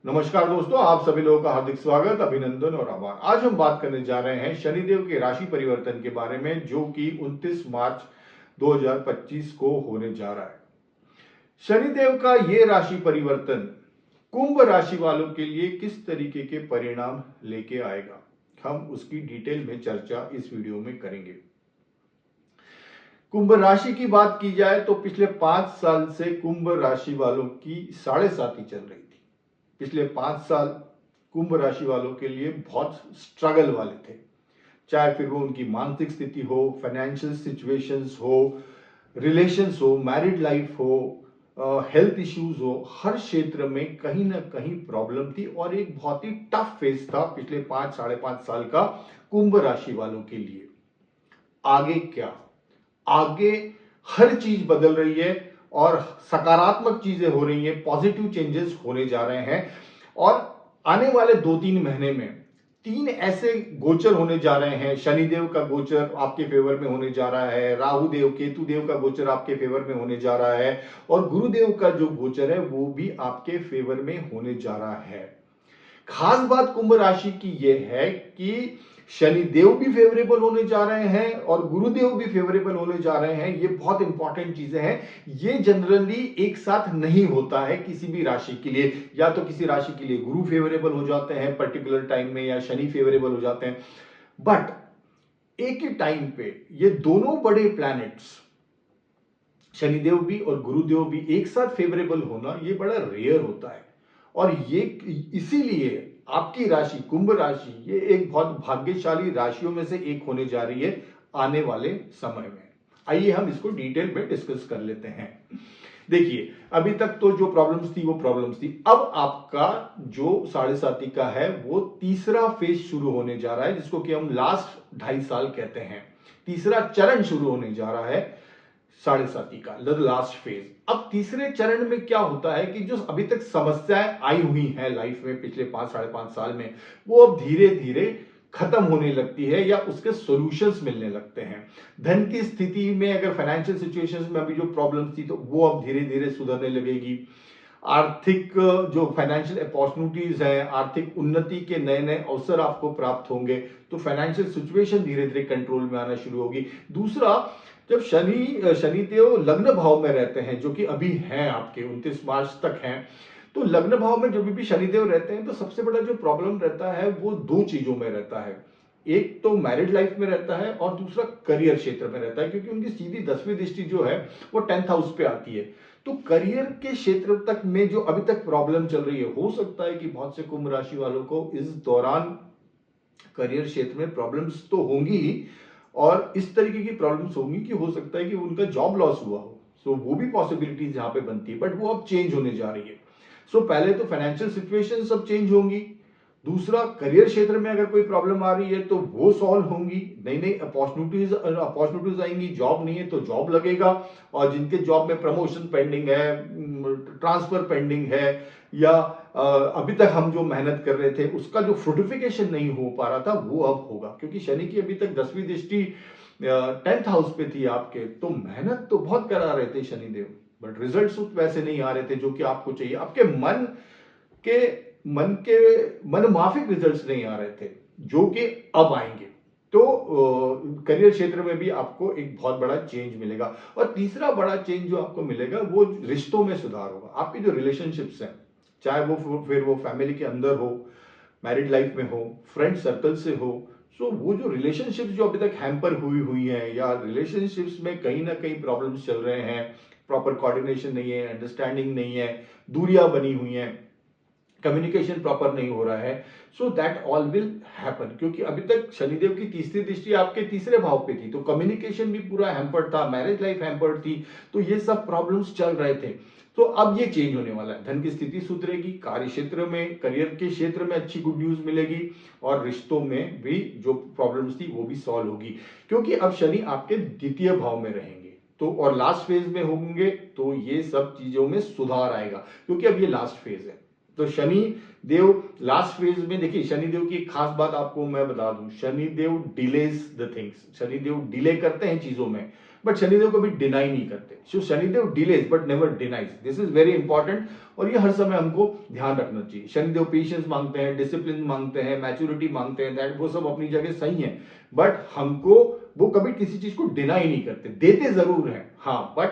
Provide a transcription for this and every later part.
नमस्कार दोस्तों, आप सभी लोगों का हार्दिक स्वागत, अभिनंदन और आभार। आज हम बात करने जा रहे हैं शनिदेव के राशि परिवर्तन के बारे में, जो कि 29 मार्च 2025 को होने जा रहा है। शनिदेव का ये राशि परिवर्तन कुंभ राशि वालों के लिए किस तरीके के परिणाम लेके आएगा, हम उसकी डिटेल में चर्चा इस वीडियो में करेंगे। कुंभ राशि की बात की जाए तो पिछले 5 साल से कुंभ राशि वालों की साढ़े साती चल रही थी। पिछले 5 साल कुंभ राशि वालों के लिए बहुत स्ट्रगल वाले थे, चाहे फिर वो उनकी मानसिक स्थिति हो, फाइनेंशियल सिचुएशंस हो, रिलेशंस हो, मैरिड लाइफ हो, हेल्थ इश्यूज हो, हर क्षेत्र में कहीं ना कहीं प्रॉब्लम थी और एक बहुत ही टफ फेज था पिछले 5 साढ़े 5 साल का कुंभ राशि वालों के लिए। आगे क्या? आगे हर चीज बदल रही है और सकारात्मक चीजें हो रही हैं, पॉजिटिव चेंजेस होने जा रहे हैं। और आने वाले 2-3 महीने में 3 ऐसे गोचर होने जा रहे हैं। शनिदेव का गोचर आपके फेवर में होने जा रहा है, राहु देव केतु देव का गोचर आपके फेवर में होने जा रहा है और गुरुदेव का जो गोचर है वो भी आपके फेवर में होने जा रहा है। खास बात कुंभ राशि की यह है कि शनिदेव भी फेवरेबल होने जा रहे हैं और गुरुदेव भी फेवरेबल होने जा रहे हैं। ये बहुत इंपॉर्टेंट चीजें हैं। ये जनरली एक साथ नहीं होता है किसी भी राशि के लिए। या तो किसी राशि के लिए गुरु फेवरेबल हो जाते हैं पर्टिकुलर टाइम में, या शनि फेवरेबल हो जाते हैं, बट एक ही टाइम पे ये दोनों बड़े प्लैनेट्स शनिदेव भी और गुरुदेव भी एक साथ फेवरेबल होना ये बड़ा रेयर होता है। और ये इसीलिए आपकी राशि कुंभ राशि ये एक बहुत भाग्यशाली राशियों में से एक होने जा रही है आने वाले समय में। आइए हम इसको डिटेल में डिस्कस कर लेते हैं। देखिए, अभी तक तो जो प्रॉब्लम्स थी वो प्रॉब्लम्स थी। अब आपका जो साढ़े साती का है वो तीसरा फेज शुरू होने जा रहा है, जिसको कि हम लास्ट 2.5 साल कहते हैं। तीसरा चरण शुरू होने जा रहा है साढ़े साती का, लास्ट फेज। अब तीसरे चरण में क्या होता है कि जो अभी तक समस्याएं आई हुई हैं लाइफ में पिछले 5 साढ़े 5 साल में, वो अब धीरे धीरे खत्म होने लगती है या उसके सॉल्यूशंस मिलने लगते हैं। धन की स्थिति में अगर फाइनेंशियल सिचुएशंस में अभी जो प्रॉब्लम थी तो वो अब धीरे धीरे सुधरने लगेगी। आर्थिक जो फाइनेंशियल अपॉर्चुनिटीज हैं, आर्थिक उन्नति के नए नए अवसर आपको प्राप्त होंगे, तो फाइनेंशियल सिचुएशन धीरे धीरे कंट्रोल में आना शुरू होगी। दूसरा, जब शनिदेव लग्न भाव में रहते हैं, जो कि अभी हैं आपके 29 मार्च तक हैं, तो लग्न भाव में जब भी शनिदेव रहते हैं तो सबसे बड़ा जो प्रॉब्लम रहता है वो 2 चीजों में रहता है। एक तो मैरिड लाइफ में रहता है और दूसरा करियर क्षेत्र में रहता है, क्योंकि उनकी सीधी 10वीं दृष्टि जो है वो 10th हाउस पे आती है। तो करियर के क्षेत्र तक में जो अभी तक प्रॉब्लम चल रही है, हो सकता है कि बहुत से कुंभ राशि वालों को इस दौरान करियर क्षेत्र में प्रॉब्लम्स तो होंगी ही, और इस तरीके की प्रॉब्लम्स होंगी कि हो सकता है कि उनका जॉब लॉस हुआ हो। सो वो भी पॉसिबिलिटीज यहां पे बनती है, बट वो अब चेंज होने जा रही है। सो पहले तो फाइनेंशियल सिचुएशन सब चेंज होंगी। दूसरा, करियर क्षेत्र में अगर कोई प्रॉब्लम आ रही है तो वो सॉल्व होंगी। नई नई अपॉर्चुनिटीज आएंगी। जॉब नहीं है तो जॉब लगेगा, और जिनके जॉब में प्रमोशन पेंडिंग है, ट्रांसफर पेंडिंग है, या अभी तक हम जो मेहनत कर रहे थे उसका जो फ्रूटिफिकेशन नहीं हो पा रहा था वो अब होगा। क्योंकि शनि की अभी तक 10वीं दृष्टि 10th हाउस पे थी आपके, तो मेहनत तो बहुत करा रहे थे शनिदेव, बट रिजल्ट्स वैसे नहीं आ रहे थे जो कि आपको चाहिए। आपके मन माफिक रिजल्ट्स नहीं आ रहे थे, जो कि अब आएंगे। तो करियर क्षेत्र में भी आपको एक बहुत बड़ा चेंज मिलेगा। और तीसरा बड़ा चेंज जो आपको मिलेगा वो रिश्तों में सुधार होगा। आपकी जो रिलेशनशिप्स हैं, चाहे वो फिर वो फैमिली के अंदर हो, मैरिड लाइफ में हो, फ्रेंड सर्कल से हो, सो वो जो रिलेशनशिप्स जो अभी तक हैम्पर हुई हुई हैं, या रिलेशनशिप्स में कहीं ना कहीं प्रॉब्लम्स चल रहे हैं, प्रॉपर कोऑर्डिनेशन नहीं है, अंडरस्टैंडिंग नहीं है, दूरियां बनी हुई हैं, कम्युनिकेशन प्रॉपर नहीं हो रहा है, so that all will happen. क्योंकि अभी तक शनिदेव की तीसरी दृष्टि आपके तीसरे भाव पे थी, तो कम्युनिकेशन भी पूरा हैम्पर्ड था, मैरिज लाइफ हैम्पर्ड थी, तो ये सब प्रॉब्लम्स चल रहे थे। तो अब ये चेंज होने वाला है। धन की स्थिति सुधरेगी, कार्य क्षेत्र में, करियर के क्षेत्र में अच्छी गुड न्यूज मिलेगी, और रिश्तों में भी जो प्रॉब्लम्स थी वो भी सॉल्व होगी। क्योंकि अब शनि आपके द्वितीय भाव में रहेंगे, तो और लास्ट फेज में होंगे, तो ये सब चीजों में सुधार आएगा, क्योंकि अब ये लास्ट फेज है। तो शनि देव लास्ट फेज में, देखिए शनिदेव की एक खास बात आपको मैं बता दूं, Shanidev delays the things. Shanidev delay करते हैं चीजों में, बट शनिदेव कभी डिनाई नहीं करते। So Shanidev delays but never denies, this is very important और ये हर समय हमको ध्यान रखना चाहिए। शनिदेव पेशेंस मांगते हैं, डिसिप्लिन मांगते हैं, मैच्योरिटी मांगते हैं, दैट वो सब अपनी जगह सही है, बट हमको वो कभी किसी चीज को डिनाई नहीं करते, देते जरूर हैं हाँ, बट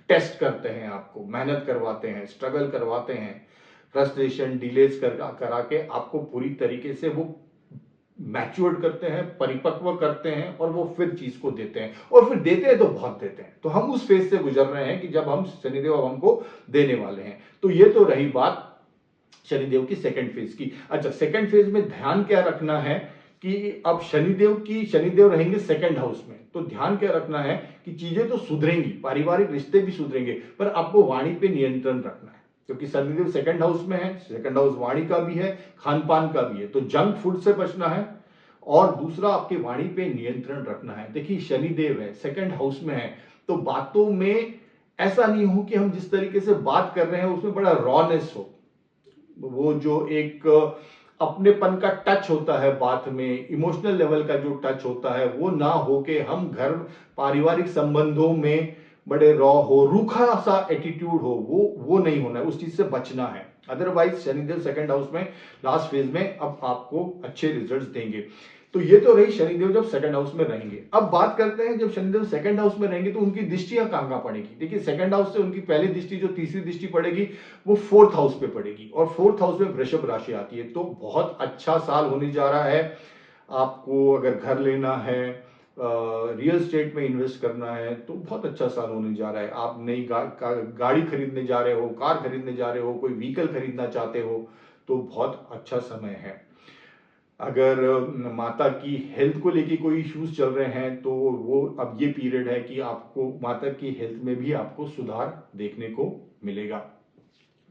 टेस्ट करते हैं, आपको मेहनत करवाते हैं, स्ट्रगल करवाते हैं, फ्रस्ट्रेशन डिलेज करा के आपको पूरी तरीके से वो मैच्योर्ड करते हैं, परिपक्व करते हैं और वो फिर चीज को देते हैं, और फिर देते हैं तो बहुत देते हैं। तो हम उस फेज से गुजर रहे हैं कि जब हम शनिदेव अब हमको देने वाले हैं। तो ये तो रही बात शनिदेव की सेकंड फेज की। अच्छा, सेकंड फेज में ध्यान क्या रखना है कि अब शनिदेव रहेंगे सेकंड हाउस में, तो ध्यान क्या रखना है कि चीजें तो सुधरेंगी, पारिवारिक रिश्ते भी सुधरेंगे, पर आपको वाणी पे नियंत्रण रखना है, क्योंकि शनिदेव सेकंड हाउस में है, सेकंड हाउस वाणी का भी है, खान पान का भी है, तो जंक फूड से बचना है और दूसरा आपके वाणी पे नियंत्रण रखना है। देखिए शनिदेव है, सेकंड हाउस में है, तो बातों में ऐसा नहीं हो कि हम जिस तरीके से बात कर रहे हैं उसमें बड़ा रॉनेस हो, वो जो एक अपनेपन का टच होता है बात में, इमोशनल लेवल का जो टच होता है वो ना हो के हम घर पारिवारिक संबंधों में बड़े रॉ हो, रूखा सा एटीट्यूड हो, वो नहीं होना है, उस चीज से बचना है। अदरवाइज शनिदेव सेकंड हाउस में लास्ट फेज में अब आपको अच्छे रिजल्ट्स देंगे। तो ये तो रही शनिदेव जब सेकंड हाउस में रहेंगे। अब बात करते हैं जब शनिदेव सेकंड हाउस में रहेंगे तो उनकी दृष्टियां कहां कहां पड़ेगी। देखिए सेकंड हाउस से उनकी पहली दृष्टि जो तीसरी दृष्टि पड़ेगी वो फोर्थ हाउस पे पड़ेगी, और फोर्थ हाउस में वृषभ राशि आती है। तो बहुत अच्छा साल होने जा रहा है आपको। अगर घर लेना है, रियल स्टेट में इन्वेस्ट करना है तो बहुत अच्छा साल होने जा रहा है। आप नई गाड़ी खरीदने जा रहे हो, कार खरीदने जा रहे हो, कोई व्हीकल खरीदना चाहते हो तो बहुत अच्छा समय है। अगर माता की हेल्थ को लेके कोई इश्यूज चल रहे हैं तो वो अब ये पीरियड है कि आपको माता की हेल्थ में भी आपको सुधार देखने को मिलेगा।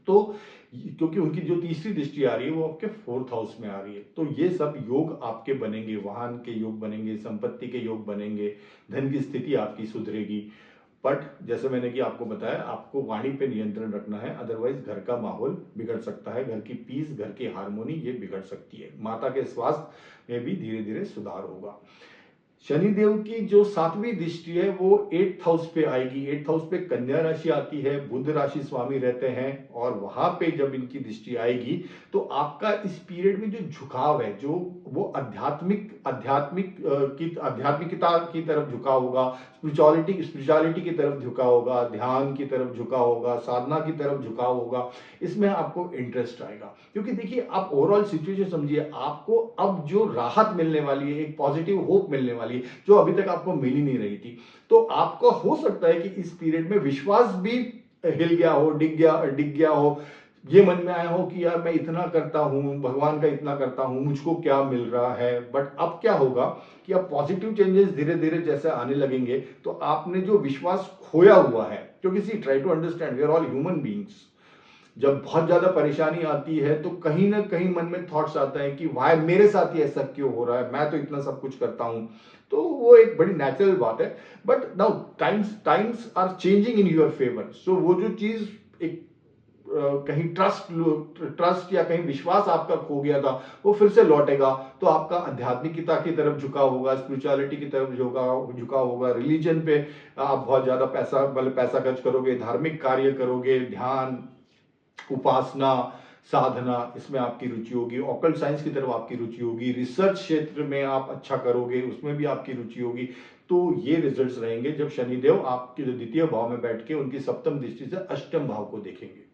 तो क्योंकि उनकी जो तीसरी दृष्टि आ रही है वो आपके फोर्थ हाउस में आ रही है, तो ये सब योग आपके बनेंगे, वाहन के योग बनेंगे, संपत्ति के योग बनेंगे, धन की स्थिति आपकी सुधरेगी। बट जैसे मैंने कि आपको बताया, आपको वाणी पे नियंत्रण रखना है, अदरवाइज घर का माहौल बिगड़ सकता है, घर की पीस, घर की हारमोनी ये बिगड़ सकती है। माता के स्वास्थ्य में भी धीरे धीरे सुधार होगा। शनिदेव की जो सातवीं दृष्टि है वो 8th हाउस पे आएगी। 8th हाउस पे कन्या राशि आती है, बुध राशि स्वामी रहते हैं, और वहां पे जब इनकी दृष्टि आएगी तो आपका इस पीरियड में जो झुकाव है, जो वो आध्यात्मिकता की तरफ झुका होगा, स्पिरिचुअलिटी की तरफ झुका होगा, ध्यान की तरफ झुका होगा, साधना की तरफ झुका होगा, इसमें आपको इंटरेस्ट आएगा। क्योंकि देखिए आप ओवरऑल सिचुएशन समझिए, आपको अब जो राहत मिलने वाली है, एक पॉजिटिव होप मिलने वाली है जो अभी तक आपको मिल ही नहीं रही थी, तो आपको हो सकता है कि इस पीरियड में विश्वास भी हिल गया हो, डिग गया हो, ये मन में आया हो कि यार मैं इतना करता हूं, भगवान का इतना करता हूं, मुझको क्या मिल रहा है। बट अब क्या होगा कि अब पॉजिटिव चेंजेस धीरे धीरे जैसे आने लगेंगे तो आपने जो विश्वास खोया हुआ है, क्योंकि see try to understand we are all human beings, जब बहुत ज्यादा परेशानी आती है तो कहीं ना कहीं मन में थॉट्स आता है कि वाह मेरे साथ ही ऐसा क्यों हो रहा है, मैं तो इतना सब कुछ करता हूं। तो वो एक बड़ी नेचुरल बात है। But now times are changing in your favour, so वो जो चीज एक कहीं ट्रस्ट या कहीं विश्वास आपका खो गया था वो फिर से लौटेगा। तो आपका आध्यात्मिकता की तरफ झुकाव होगा, स्पिरिचुअलिटी की तरफ झुकाव होगा, रिलीजन पे आप बहुत ज्यादा पैसा खर्च करोगे, धार्मिक कार्य करोगे, ध्यान, उपासना, साधना, इसमें आपकी रुचि होगी, ऑकल्ट साइंस की तरफ आपकी रुचि होगी, रिसर्च क्षेत्र में आप अच्छा करोगे, उसमें भी आपकी रुचि होगी। तो ये रिजल्ट्स रहेंगे जब शनिदेव आपके जो द्वितीय भाव में बैठ के उनकी सप्तम दृष्टि से अष्टम भाव को देखेंगे।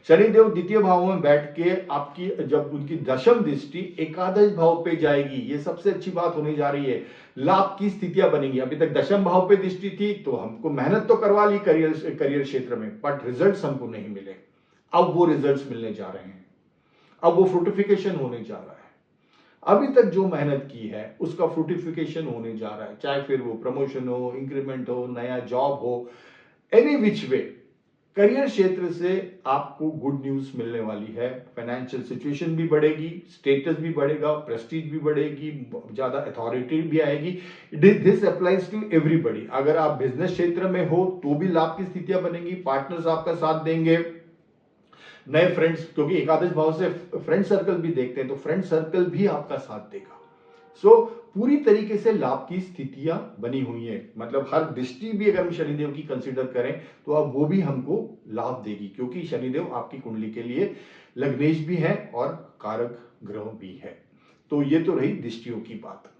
शनिदेव द्वितीय भाव में बैठ के आपकी जब उनकी दशम दृष्टि एकादश भाव पे जाएगी, ये सबसे अच्छी बात होने जा रही है, लाभ की स्थितियां बनेंगी। अभी तक दशम भाव पे दृष्टि थी तो हमको मेहनत तो करवा ली करियर क्षेत्र में, बट रिजल्ट्स हमको नहीं मिले। अब वो रिजल्ट्स मिलने जा रहे हैं, अब वो फ्रूटिफिकेशन होने जा रहा है। अभी तक जो मेहनत की है उसका फ्रूटिफिकेशन होने जा रहा है, चाहे फिर वो प्रमोशन हो, इंक्रीमेंट हो, नया जॉब हो, एनी विच वे करियर क्षेत्र से आपको गुड न्यूज मिलने वाली है। फाइनेंशियल सिचुएशन भी बढ़ेगी, स्टेटस भी बढ़ेगा, प्रेस्टीज भी बढ़ेगी, ज्यादा अथॉरिटी भी आएगी। This applies to everybody. अगर आप बिजनेस क्षेत्र में हो तो भी लाभ की स्थितियां बनेंगी, पार्टनर्स आपका साथ देंगे, नए फ्रेंड्स, क्योंकि एकादश भाव से फ्रेंड सर्कल भी देखते हैं तो फ्रेंड सर्कल भी आपका साथ देगा। सो पूरी तरीके से लाभ की स्थितियां बनी हुई है, मतलब हर दृष्टि भी अगर हम शनिदेव की कंसिडर करें तो अब वो भी हमको लाभ देगी, क्योंकि शनिदेव आपकी कुंडली के लिए लग्नेश भी है और कारक ग्रह भी है। तो ये तो रही दृष्टियों की बात।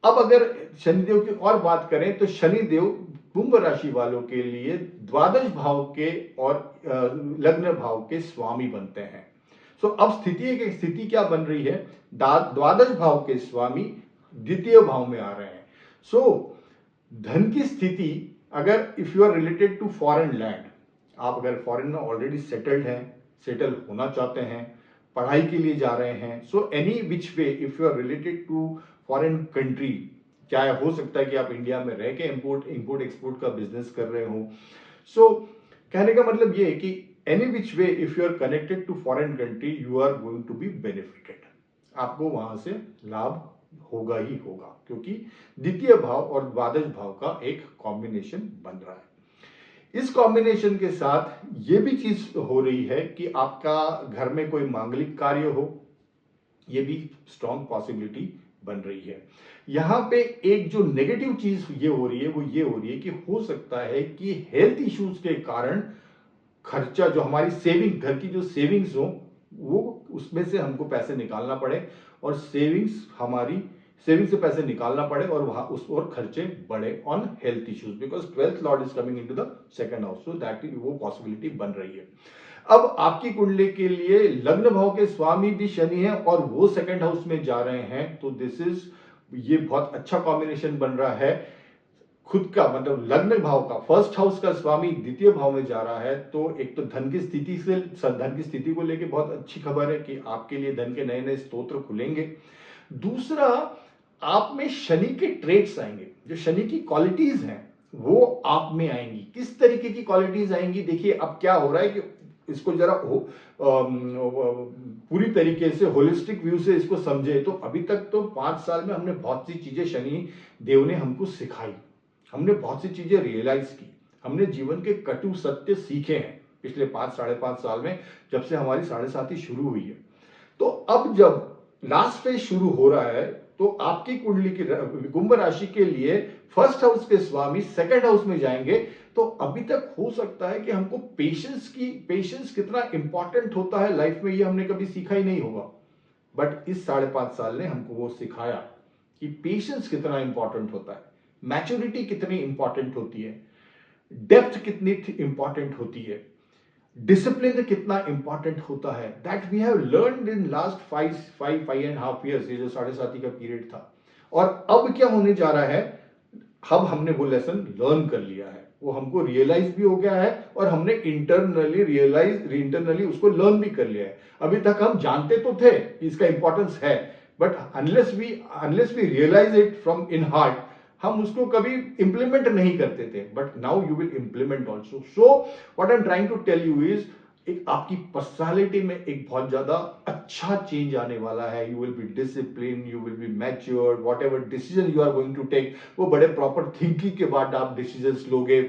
अब अगर शनिदेव की और बात करें तो शनिदेव कुंभ राशि वालों के लिए द्वादश भाव के और लग्न भाव के स्वामी बनते हैं। सो अब स्थिति क्या बन रही है, द्वादश भाव के स्वामी द्वितीय भाव में आ रहे हैं। सो धन की स्थिति, अगर if you are related to foreign land, आप अगर फॉरेन में ऑलरेडी सेटल्ड हैं, सेटल होना चाहते हैं, पढ़ाई के लिए जा रहे हैं, so any which way if you are related to foreign country, क्या हो सकता है कि आप इंडिया में रह के इंपोर्ट एक्सपोर्ट का बिजनेस कर रहे हो। सो कहने का मतलब ये है कि any which way if you are connected to foreign country you are going to be benefited, आपको वहां से लाभ होगा ही होगा, क्योंकि द्वितीय भाव और द्वादश भाव का एक कॉम्बिनेशन बन रहा है। इस कॉम्बिनेशन के साथ ये भी चीज हो रही है कि आपका घर में कोई मांगलिक कार्य हो, ये भी स्ट्रॉन्ग पॉसिबिलिटी बन रही है। यहां पे एक जो नेगेटिव चीज ये हो रही है वो ये हो रही है कि हो सकता है कि हेल्थ इश्यूज के कारण खर्चा, जो हमारी सेविंग, घर की जो सेविंग्स हो, वो उसमें से हमको पैसे निकालना पड़े और सेविंग से पैसे निकालना पड़े और वहां उस और खर्चे बढ़े on health issues, because 12th Lord is coming into the second house, so that वो पॉसिबिलिटी बन रही है। अब आपकी कुंडली के लिए लग्न भाव के स्वामी भी शनि है और वो सेकंड हाउस में जा रहे हैं, तो ये बहुत अच्छा कॉम्बिनेशन बन रहा है। खुद का मतलब लग्न भाव का फर्स्ट हाउस का स्वामी द्वितीय भाव में जा रहा है, तो एक तो धन की स्थिति को लेके बहुत अच्छी खबर है कि आपके लिए धन के नए नए स्तोत्र खुलेंगे। दूसरा, आप में शनि के ट्रेट्स आएंगे, जो शनि की क्वालिटीज हैं वो आप में आएंगी। किस तरीके की क्वालिटीज आएंगी, देखिए अब क्या हो रहा है कि इसको जरा पूरी तरीके से होलिस्टिक व्यू से इसको समझे तो अभी तक तो 5 साल में हमने बहुत सी चीजें शनि देव ने हमको सिखाई, हमने बहुत सी चीजें रियलाइज की, हमने जीवन के कटु सत्य सीखे हैं पिछले 5-5.5 साल में, जब से हमारी 7.5 शुरू हुई है। तो अब जब लास्ट फेज शुरू हो रहा है तो आपकी कुंडली की कुंभ राशि के लिए फर्स्ट हाउस के स्वामी सेकंड हाउस में जाएंगे, तो अभी तक हो सकता है कि हमको पेशेंस कितना इंपॉर्टेंट होता है लाइफ में, ये हमने कभी सीखा ही नहीं होगा, बट इस 5.5 साल ने हमको वो सिखाया कि पेशेंस कितना इंपॉर्टेंट होता है, मैच्योरिटी कितनी इंपॉर्टेंट होती है, डेप्थ कितनी इंपॉर्टेंट होती है, डिसिप्लिन कितना इंपॉर्टेंट होता है, that we have learned in last 5.5 years, ये जो 7.5 का पीरियड था। और अब क्या होने जा रहा है, अब हमने वो लेसन लर्न कर लिया है, वो हमको रियलाइज भी हो गया है और हमने इंटरनली उसको लर्न भी कर लिया है। अभी तक हम जानते तो थे कि इसका इंपॉर्टेंस है, but unless we realise it from in heart, हम उसको कभी इंप्लीमेंट नहीं करते थे, but now you will implement also. So what I am trying to tell you is, एक आपकी पर्सनालिटी में एक बहुत ज्यादा अच्छा चेंज आने वाला है। You will be discipline, you will be matured, whatever decision you are going to take, वो बड़े प्रॉपर थिंकिंग के बाद आप डिसीजंस लोगे।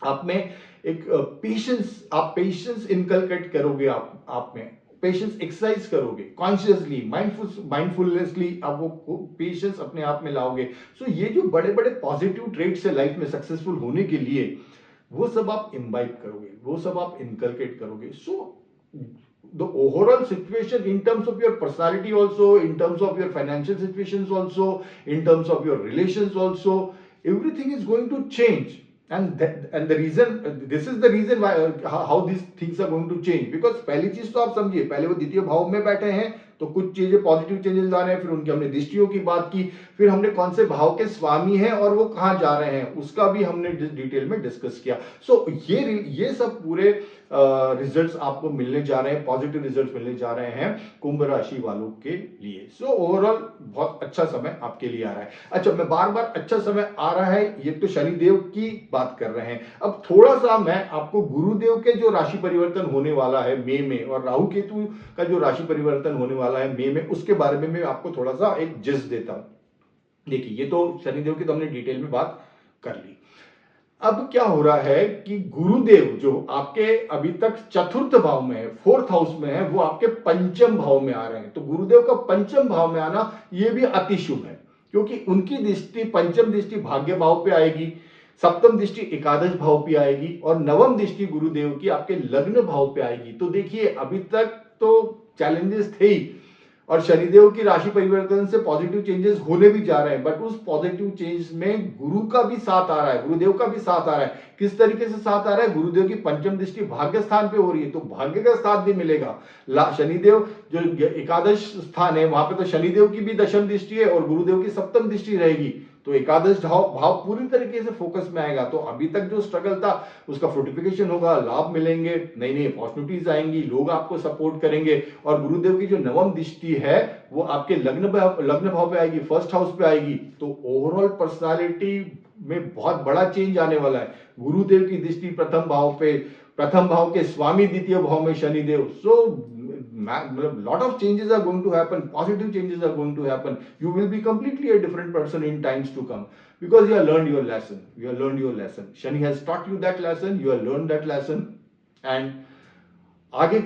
आप में एक पेशेंस इनकलकेट करोगे, आप में पेशेंस एक्सरसाइज करोगे, कॉन्शियसली माइंडफुलनेसली आप वो पेशेंस अपने आप में लाओगे। सो ये जो बड़े बड़े पॉजिटिव ट्रेट्स है लाइफ में सक्सेसफुल होने के लिए, वो सब आप इम्बाइब करोगे, वो सब आप इनकलकेट करोगे। So the overall situation in terms of your personality also, in terms of your financial situations also, in terms of your relations also, everything is going to change. And the reason, this is the reason why how these things are going to change, because पहली चीज तो आप समझिए, पहले वो द्वितीय भाव में बैठे हैं तो कुछ चीजें पॉजिटिव चेंजेस आ रहे हैं, फिर उनकी हमने दृष्टियों की बात की, फिर हमने कौन से भाव के स्वामी हैं और वो कहां जा रहे हैं उसका भी हमने डिटेल में डिस्कस किया। सो ये सब पूरे रिजल्ट्स आपको मिलने जा रहे हैं, पॉजिटिव रिजल्ट्स मिलने जा रहे हैं कुंभ राशि वालों के लिए। सो ओवरऑल बहुत अच्छा समय आपके लिए आ रहा है। अच्छा, मैं बार बार अच्छा समय आ रहा है, ये तो शनिदेव की बात कर रहे हैं। अब थोड़ा सा मैं आपको गुरुदेव के जो राशि परिवर्तन होने वाला है मई में, और राहु केतु का जो राशि परिवर्तन होने वाला है मई में, उसके बारे में मैं आपको थोड़ा सा एक जिस्ट देता हूं। देखिए, ये तो शनिदेव की तो हमने डिटेल में बात कर ली। अब क्या हो रहा है कि गुरुदेव जो आपके अभी तक चतुर्थ भाव में है, फोर्थ हाउस में है, वो आपके पंचम भाव में आ रहे हैं। तो गुरुदेव का पंचम भाव में आना ये भी अति शुभ है, क्योंकि उनकी दृष्टि पंचम दृष्टि भाग्य भाव पे आएगी, सप्तम दृष्टि एकादश भाव पे आएगी और नवम दृष्टि गुरुदेव की आपके लग्न भाव पे आएगी। तो देखिए अभी तक तो चैलेंजेस थे ही, और शनिदेव की राशि परिवर्तन से पॉजिटिव चेंजेस होने भी जा रहे हैं, बट उस पॉजिटिव चेंज में गुरु का भी साथ आ रहा है, गुरुदेव का भी साथ आ रहा है। किस तरीके से साथ आ रहा है? गुरुदेव की पंचम दृष्टि भाग्य स्थान पे हो रही है, तो भाग्य का साथ भी मिलेगा। शनिदेव जो एकादश स्थान है वहां पे तो शनिदेव की भी दशम दृष्टि है और गुरुदेव की सप्तम दृष्टि रहेगी, तो एकादश भाव पूरी तरीके से फोकस में आएगा। तो अभी तक जो स्ट्रगल था उसका फ्रूटिफिकेशन होगा, लाभ मिलेंगे, नई नई अपॉर्चुनिटीज आएंगी, लोग आपको सपोर्ट करेंगे। और गुरुदेव की जो नवम दृष्टि है वो आपके लग्न भाव पे आएगी, फर्स्ट हाउस पे आएगी, तो ओवरऑल पर्सनालिटी में बहुत बड़ा चेंज आने वाला है। गुरुदेव की दृष्टि प्रथम भाव के स्वामी द्वितीय भाव में शनिदेव, सो lot of changes are going to happen, positive changes are going to happen. You will be completely a different person in times to come because you have learned your lesson. Shani has taught you that lesson, you have learned that lesson, and आगे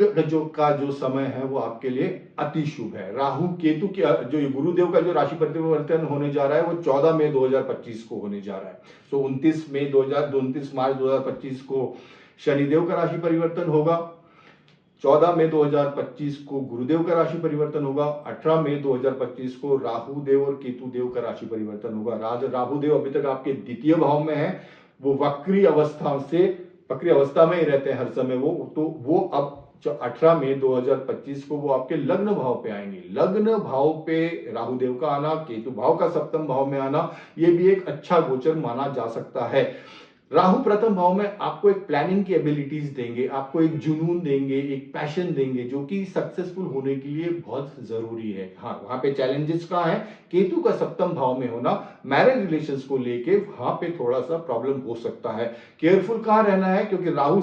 का जो समय है वो आपके लिए अति शुभ है। राहु केतु की जो गुरुदेव का जो राशि परिवर्तन होने जा रहा है वो 14 मई 2025 को होने जा रहा है। सो 29 मार्च 2025 को शनिदेव का राशि परिवर्तन होगा, 14 मई 2025 को गुरुदेव का राशि परिवर्तन होगा, 18 मई 2025 को राहु देव और केतु देव का राशि परिवर्तन होगा। राहु देव अभी तक आपके द्वितीय भाव में है, वो वक्री अवस्था में ही रहते हैं हर समय वो अब 18 मई 2025 को वो आपके लग्न भाव पे आएंगे। लग्न भाव पे राहु देव का आना, केतु भाव का सप्तम भाव में आना, ये भी एक अच्छा गोचर माना जा सकता है। राहु प्रथम भाव में आपको एक प्लानिंग की एबिलिटीज देंगे, आपको एक जुनून देंगे, एक पैशन देंगे, जो कि सक्सेसफुल होने के लिए बहुत जरूरी है। हाँ, वहां पे चैलेंजेस कहाँ है? केतु का सप्तम भाव में होना, मैरिज रिलेशंस को लेके वहां पे थोड़ा सा प्रॉब्लम हो सकता है। केयरफुल कहाँ रहना है? क्योंकि राहु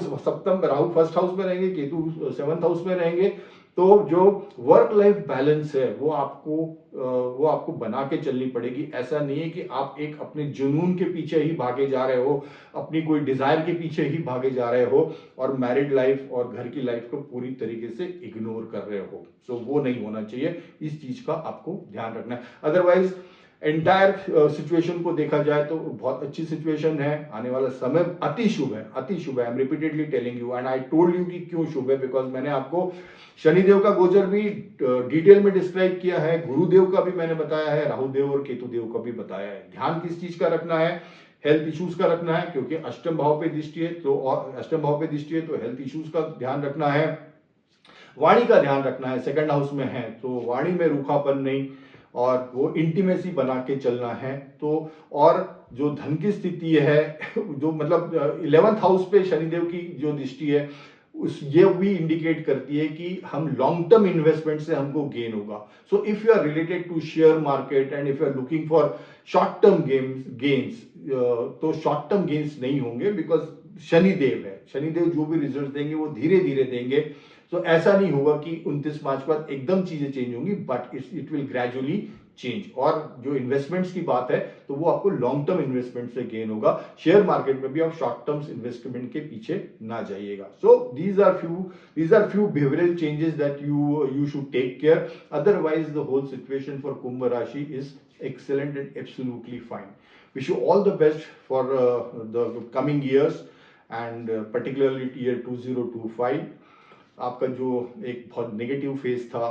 फर्स्ट हाउस में रहेंगे, केतु सेवंथ हाउस में रहेंगे, तो जो वर्क लाइफ बैलेंस है वो आपको बना के चलनी पड़ेगी। ऐसा नहीं है कि आप एक अपने जुनून के पीछे ही भागे जा रहे हो, अपनी कोई डिजायर के पीछे ही भागे जा रहे हो और मैरिड लाइफ और घर की लाइफ को पूरी तरीके से इग्नोर कर रहे हो। सो वो नहीं होना चाहिए, इस चीज का आपको ध्यान रखना है। अदरवाइज एंटायर सिचुएशन को देखा जाए तो बहुत अच्छी सिचुएशन है। आने वाला समय अति शुभ है, अति शुभ है। I am repeatedly telling you and I told you कि क्यों शुभ है, बिकॉज मैंने आपको शनिदेव का गोचर भी डिटेल में डिस्क्राइब किया है, गुरुदेव का भी मैंने बताया है, राहुदेव और केतुदेव का भी बताया है। ध्यान किस चीज का रखना है? हेल्थ इश्यूज का रखना है, क्योंकि अष्टम भाव पे दृष्टि है तो हेल्थ इश्यूज का ध्यान रखना है। वाणी का ध्यान रखना है, सेकंड हाउस में है तो वाणी में रूखापन नहीं, और वो इंटीमेसी बना के चलना है। तो और जो धन की स्थिति है जो मतलब 11th हाउस पे शनिदेव की जो दृष्टि है ये भी इंडिकेट करती है कि हम लॉन्ग टर्म इन्वेस्टमेंट से हमको गेन होगा। So if you are related to share market and if you are looking for short term gains तो शॉर्ट टर्म गेन्स नहीं होंगे, बिकॉज शनिदेव है, शनिदेव जो भी रिजल्ट देंगे वो धीरे धीरे देंगे। तो ऐसा नहीं होगा कि 29 मार्च के बाद एकदम चीजें चेंज होंगी, but it will gradually change. और जो इन्वेस्टमेंट्स की बात है तो वो आपको लॉन्ग टर्म इन्वेस्टमेंट से गेन होगा। शेयर मार्केट में भी आप शॉर्ट टर्म इन्वेस्टमेंट के पीछे ना जाइएगा। So these are few behavioural changes that you should take care, otherwise the whole situation for Kumbh rashi is excellent and absolutely fine. Wish you all the best for the coming years and particularly year 2025. आपका जो एक बहुत negative phase था,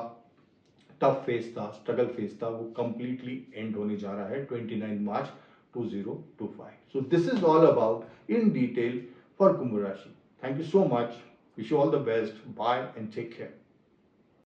tough phase था, struggle phase था, वो completely and होने जा रहा है 29 मार्च 2025. So this is all about in detail for Kumbh Rashi. Thank you so much. Wish you all the best. Bye and take care.